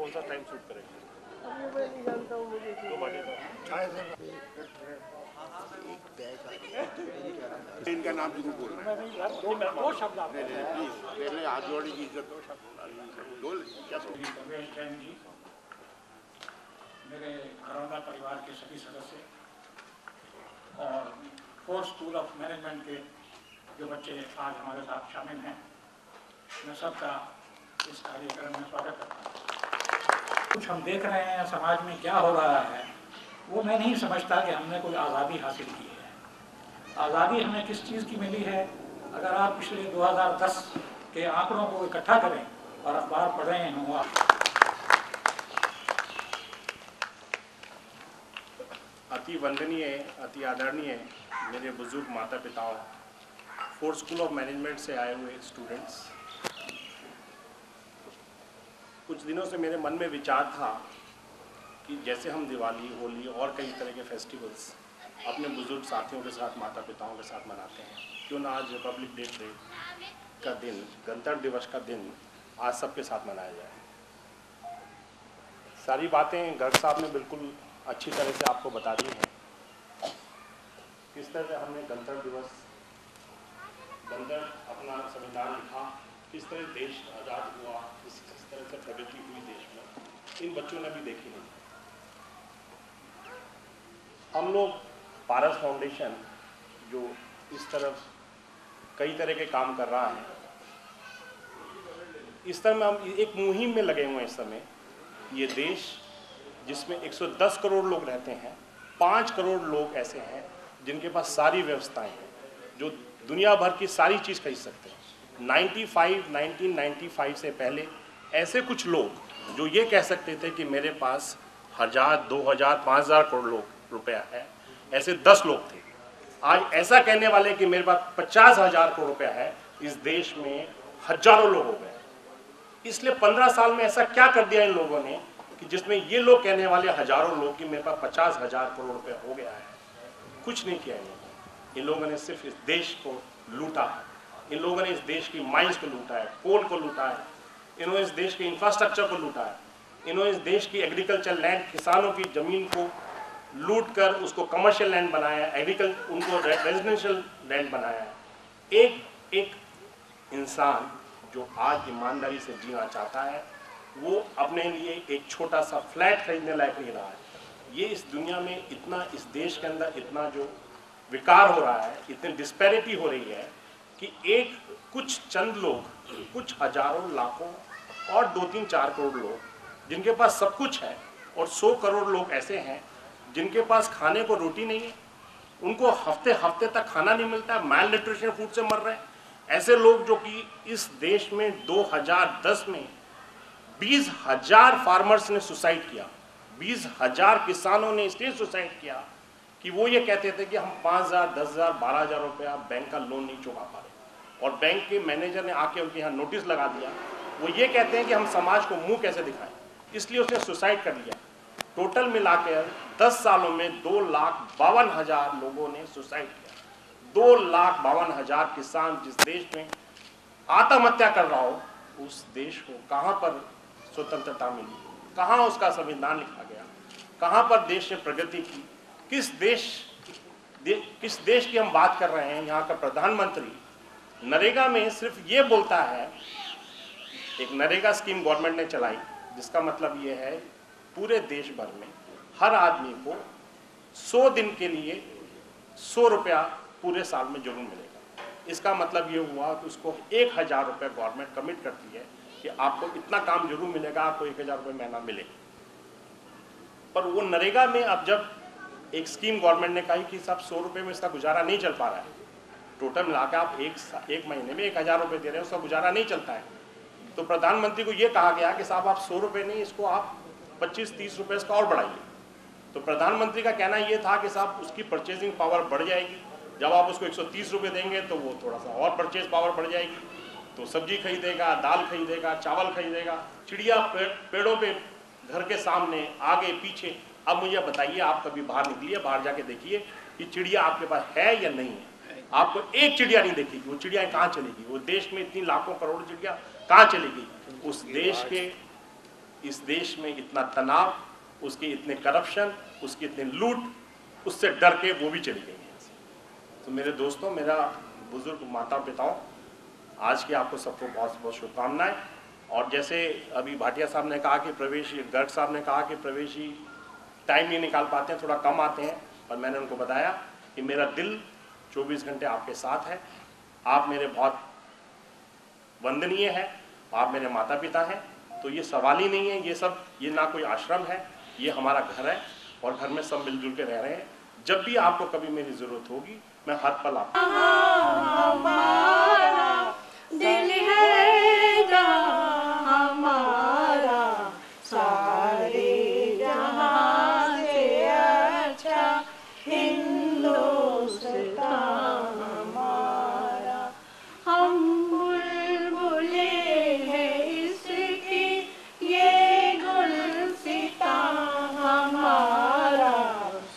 कौन सा time suit करेगा? अब ये मैं नहीं जानता हूँ, मुझे दो बाटे इनका नाम जरूर बोलना है। दो शब्द आप प्लीज पहले हाथ जोड़ने की इज्जत दो। क्या रमेश जैन जी, मेरे घरौंदा परिवार के सभी सदस्य और फोर्स स्कूल ऑफ मैनेजमेंट के जो बच्चे आज हमारे साथ शामिल हैं, मैं सबका इस कार्यक्रम में स्वागत करता हूँ। कुछ हम देख रहे हैं समाज में क्या हो रहा है, वो मैं नहीं समझता कि हमने कोई आज़ादी हासिल की है। आज़ादी हमें किस चीज़ की मिली है? अगर आप पिछले 2010 के आंकड़ों को इकट्ठा करें और अखबार पढ़ रहे हों, अति वंदनीय, अति आदरणीय मेरे बुजुर्ग माता पिताओं, फोर्स स्कूल ऑफ मैनेजमेंट से आए हुए स्टूडेंट्स, कुछ दिनों से मेरे मन में विचार था कि जैसे हम दिवाली, होली और कई तरह के फेस्टिवल्स अपने बुजुर्ग साथियों के साथ, माता पिताओं के साथ मनाते हैं, क्यों ना आज रिपब्लिक डे का दिन, गणतंत्र दिवस का दिन आज सबके साथ मनाया जाए। सारी बातें गर्ग साहब ने बिल्कुल अच्छी तरह से आपको बता दी हैं। किस तरह से हमने गणतंत्र दिवस, गणतंत्र अपना संविधान लिखा, किस तरह देश आज़ाद हुआ, किस तरह से प्रगति हुई देश में, इन बच्चों ने भी देखी नहीं। हम लोग पारस फाउंडेशन जो इस तरफ कई तरह के काम कर रहा है, इस तरह में हम एक मुहिम में लगे हुए हैं इस समय। ये देश जिसमें 110 करोड़ लोग रहते हैं, 5 करोड़ लोग ऐसे हैं जिनके पास सारी व्यवस्थाएं हैं, जो दुनिया भर की सारी चीज़ खरीद सकते हैं। 1995 से पहले ऐसे कुछ लोग जो ये कह सकते थे कि मेरे पास 1000, 2000, 5000 करोड़ रुपया है, ऐसे 10 लोग थे। आज ऐसा कहने वाले कि मेरे पास 50,000 करोड़ रुपया है, इस देश में हजारों लोग हो गए। इसलिए 15 साल में ऐसा क्या कर दिया इन लोगों ने कि जिसमें ये लोग कहने वाले हजारों लोग कि मेरे पास 50,000 करोड़ रुपया हो गया है। कुछ नहीं किया इन लोगों ने, सिर्फ इस देश को लूटा है। इन लोगों ने इस देश की माइंस को लूटा है, कोल को लूटा है, इन्होंने इस देश के इंफ्रास्ट्रक्चर को लूटा है, इन्होंने इस देश की एग्रीकल्चर लैंड, किसानों की ज़मीन को लूट कर उसको कमर्शियल लैंड बनाया है, उनको रेजिडेंशियल लैंड बनाया है। एक इंसान जो आज ईमानदारी से जीना चाहता है, वो अपने लिए एक छोटा सा फ्लैट खरीदने लायक नहीं रहा है। ये इस दुनिया में इतना, इस देश के अंदर इतना जो विकार हो रहा है, इतनी डिस्पैरिटी हो रही है कि कुछ चंद लोग, कुछ हजारों, लाखों और 2-3-4 करोड़ लोग जिनके पास सब कुछ है, और 100 करोड़ लोग ऐसे हैं जिनके पास खाने को रोटी नहीं है, उनको हफ्ते हफ्ते तक खाना नहीं मिलता है, माल न्यूट्रिशन फूड से मर रहे हैं। ऐसे लोग जो कि इस देश में 2010 में 20,000 फार्मर्स ने सुसाइड किया, 20,000 किसानों ने इसलिए सुसाइड किया कि वो ये कहते थे कि हम 5,000, 10,000, 12,000 रुपया बैंक का लोन नहीं चुका पा रहे, और बैंक के मैनेजर ने आके उनके यहाँ नोटिस लगा दिया। वो ये कहते हैं कि हम समाज को मुंह कैसे दिखाएं, इसलिए उसने सुसाइड कर लिया। टोटल मिलाकर 10 सालों में 2,52,000 लोगों ने सुसाइड किया। 2,52,000 किसान जिस देश में आत्महत्या कर रहा हो, उस देश को कहाँ पर स्वतंत्रता मिली, कहाँ उसका संविधान लिखा गया, कहाँ पर देश ने प्रगति की, किस देश की हम बात कर रहे हैं। यहाँ का प्रधानमंत्री नरेगा में सिर्फ ये बोलता है, एक नरेगा स्कीम गवर्नमेंट ने चलाई, जिसका मतलब ये है पूरे देश भर में हर आदमी को 100 दिन के लिए 100 रुपया पूरे साल में जरूर मिलेगा। इसका मतलब ये हुआ कि उसको 1,000 रुपये गवर्नमेंट कमिट करती है कि आपको इतना काम जरूर मिलेगा, आपको 1,000 रुपये महीना मिलेगा। पर वो नरेगा में अब जब एक स्कीम गवर्नमेंट ने कही कि साहब 100 रुपये में इसका गुजारा नहीं चल पा रहा है, टोटल मिलाकर आप एक महीने में 1,000 रुपये दे रहे हैं, उसका गुजारा नहीं चलता है, तो प्रधानमंत्री को ये कहा गया कि साहब आप 100 रुपये नहीं, इसको आप 25-30 रुपये इसका और बढ़ाइए। तो प्रधानमंत्री का कहना ये था कि साहब उसकी परचेजिंग पावर बढ़ जाएगी, जब आप उसको 130 रुपये देंगे तो वो थोड़ा सा और परचेज पावर बढ़ जाएगी, तो सब्जी खरीदेगा, दाल खरीदेगा, चावल खरीदेगा। चिड़िया पेड़ों पे घर के सामने, आगे पीछे। अब मुझे बताइए, आप कभी बाहर निकलिए, बाहर जाके देखिए कि चिड़िया आपके पास है या नहीं है। आपको एक चिड़िया नहीं देखेगी, वो चिड़िया कहाँ चलेगी? वो देश में इतनी लाखों करोड़ चिड़िया कहाँ चलेगी? उस देश के इस देश में इतना तनाव, उसके इतने करप्शन, उसकी इतने लूट, उससे डर के वो भी चली गई हैं। तो मेरे दोस्तों, मेरा बुजुर्ग माता पिताओं, आज की आपको सबको बहुत बहुत शुभकामनाएं। और जैसे अभी भाटिया साहब ने कहा कि प्रवेश, गर्ग साहब ने कहा कि प्रवेश जी टाइम नहीं निकाल पाते हैं, थोड़ा कम आते हैं, पर मैंने उनको बताया कि मेरा दिल 24 घंटे आपके साथ है। आप मेरे बहुत वंदनीय हैं, आप मेरे माता पिता हैं, तो ये सवाल ही नहीं है, ये ना कोई आश्रम है, ये हमारा घर है और घर में सब मिलजुल के रह रहे हैं। जब भी आपको कभी मेरी जरूरत होगी, मैं हर पल आपको दिल है जहाँ हमारा, सारे जहाँ से अच्छा हिंदुस्तान हमारा। हम बुलबुले हैं इसकी, ये गुलसितां हमारा,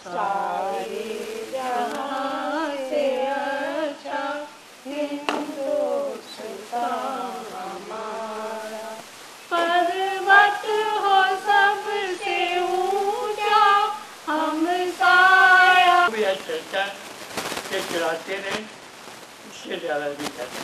सारे जहाँ से अच्छा पर्वत हो सबसे ऊंचा, हम साया भी आज चर्चा के चलाते रहे, इससे ज़्यादा भी करते।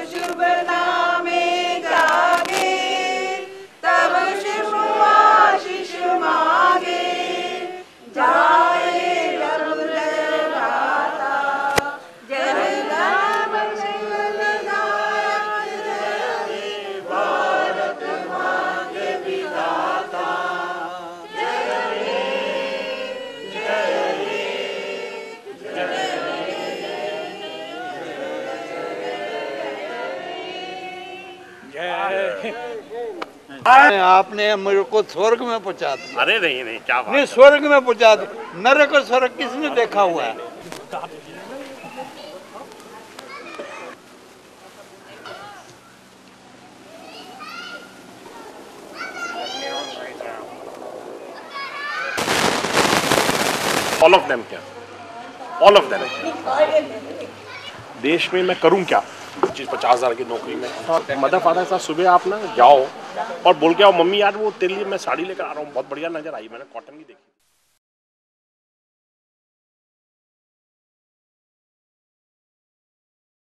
शुभ नामे जागे, तब शिव आशीष मांगे, जाए जब राता, जय राम जय भारत माँ के विधाता, आपने मेरे को स्वर्ग में पहुंचा दिया। अरे नहीं नहीं, क्या बात नहीं, है। स्वर्ग में पहुंचा दिया। नरक और स्वर्ग किसने देखा हुआ है? ऑल ऑफ देम क्या, ऑल ऑफ देम। देश में मैं करूं क्या 50,000 की नौकरी में? मदर फादर के साथ सुबह आप ना जाओ और बोल के आओ, मम्मी यार वो तेरे लिए मैं साड़ी लेकर आ रहा हूँ, बहुत बढ़िया नजर आई, मैंने कॉटन की देखी।